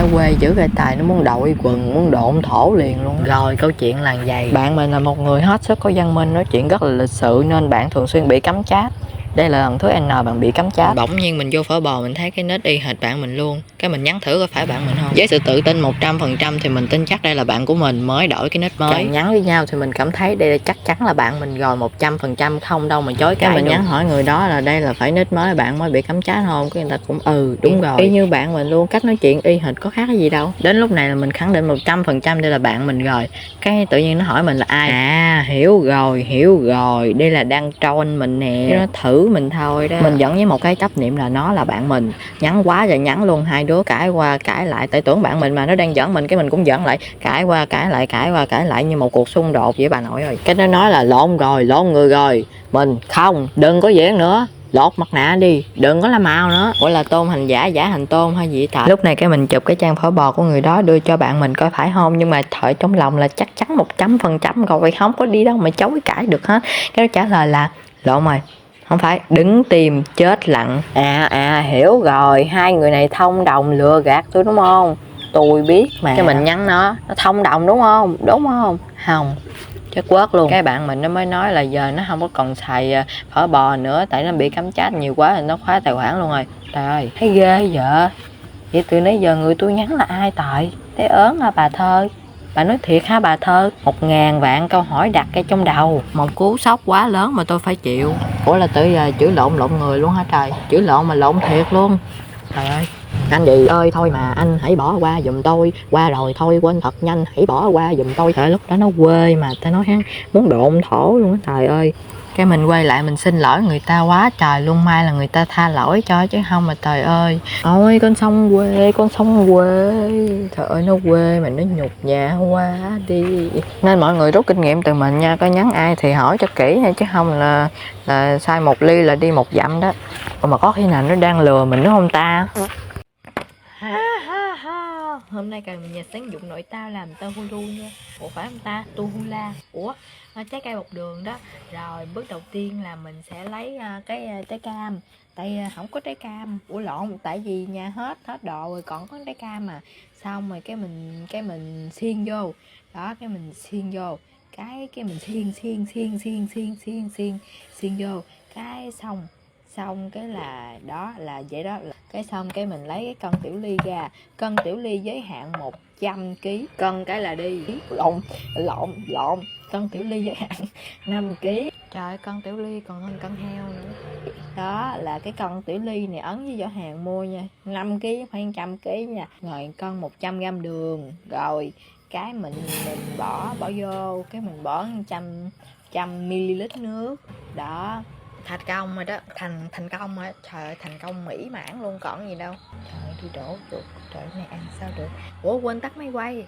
nó quê dữ rồi, Tài nó muốn đội quần, muốn độn thổ liền luôn. Rồi câu chuyện là vậy. Bạn mình là một người hết sức có văn minh, nói chuyện rất là lịch sự nên bạn thường xuyên bị cấm chat. Đây là lần thứ N bạn bị cấm chat. Bỗng nhiên mình vô phở bò mình thấy cái nick y hệt bạn mình luôn. Cái mình nhắn thử coi phải bạn mình không. Với sự tự tin 100% thì mình tin chắc đây là bạn của mình mới đổi cái nick mới. Càng nhắn với nhau thì mình cảm thấy đây là chắc chắn là bạn mình rồi, 100% không đâu mà chối cái. Mình nhắn hỏi người đó là đây là phải nick mới bạn mới bị cấm chat không? Cái người ta cũng đúng rồi. Y như bạn mình luôn, cách nói chuyện y hệt có khác cái gì đâu. Đến lúc này là mình khẳng định 100% đây là bạn mình rồi. Cái tự nhiên nó hỏi mình là ai. À hiểu rồi, đây là đang troll mình nè. Nó thử mình thôi đó. Mình vẫn với một cái chấp niệm là nó là bạn mình. Nhắn quá rồi nhắn luôn, hai đứa cãi qua cãi lại, tại tưởng bạn mình mà nó đang giỡn mình, cái mình cũng giỡn lại, cãi qua cãi lại như một cuộc xung đột vậy bà nội ơi. Cái nó nói là lộn người rồi. Mình không, đừng có giỡn nữa, lột mặt nạ đi, đừng có làm màu nữa. Gọi là tôn hành giả, giả hành tôn hay gì thật. Lúc này cái mình chụp cái trang phở bò của người đó đưa cho bạn mình coi phải không, nhưng mà thở trong lòng là chắc chắn 100% rồi, không có đi đâu mà chối cãi được hết. Cái nó trả lời là lộn rồi, không phải, đứng tìm chết lặng. Hiểu rồi, hai người này thông đồng lừa gạt tôi đúng không? Tôi biết mà. Cái mình nhắn nó thông đồng đúng không? Không, chắc quớt luôn. Cái bạn mình nó mới nói là giờ nó không có còn xài phở bò nữa, tại nó bị cấm chat nhiều quá thì nó khóa tài khoản luôn rồi. Trời ơi, thấy ghê vậy. Vậy từ nãy giờ người tôi nhắn là ai Tài? Thấy ớn hả bà Thơ? Bà nói thiệt hả bà Thơ? 1000 vạn câu hỏi đặt cái trong đầu. Một cú sốc quá lớn mà tôi phải chịu. Ủa là tự giờ chửi lộn người luôn hả trời? Chửi lộn mà lộn thiệt luôn. Trời ơi, anh gì ơi thôi mà anh hãy bỏ qua giùm tôi. Qua rồi thôi, quên thật nhanh, hãy bỏ qua giùm tôi. Trời ơi, lúc đó nó quê mà ta nói hắn muốn độn thổ luôn á trời ơi. Cái mình quay lại mình xin lỗi người ta quá trời luôn, may là người ta tha lỗi cho chứ không mà trời ơi. Ôi con sông quê, trời ơi nó quê mà nó nhục nhã quá đi. Nên mọi người rút kinh nghiệm từ mình nha, có nhắn ai thì hỏi cho kỹ nha, chứ không là sai một ly là đi một dặm đó. Mà có khi nào nó đang lừa mình nữa không ta? Hôm nay cần nhà sáng dụng nội tao làm tao hulu nha. Ủa phải không ta? Tu hula. Ủa trái cây bọc đường đó. Rồi bước đầu tiên là mình sẽ lấy cái trái cam. Tại không có trái cam. Ủa lộn, tại vì nhà hết đồ rồi còn có trái cam mà. Xong rồi cái mình xiên vô. Đó, cái mình xiên vô. Cái mình xiên vô. Cái xong cái là đó là vậy đó. Cái xong cái mình lấy cái cân tiểu ly ra, cân tiểu ly giới hạn 100 kg, cân cái là đi. Lộn cân tiểu ly giới hạn 5 kg. Trời ơi, cân tiểu ly còn hơn cân heo nữa. Đó là cái cân tiểu ly này ấn với giỏ hàng mua nha, 5 kg phải 100 kg nha. Rồi cân 100 g đường, rồi cái mình bỏ vô, cái mình bỏ 100 ml nước. Đó, thành công rồi đó, thành công rồi. Trời ơi, thành công mỹ mãn luôn còn gì đâu. Trời ơi, tôi đổ chuột, trời này ăn sao được. Ủa quên tắt máy quay.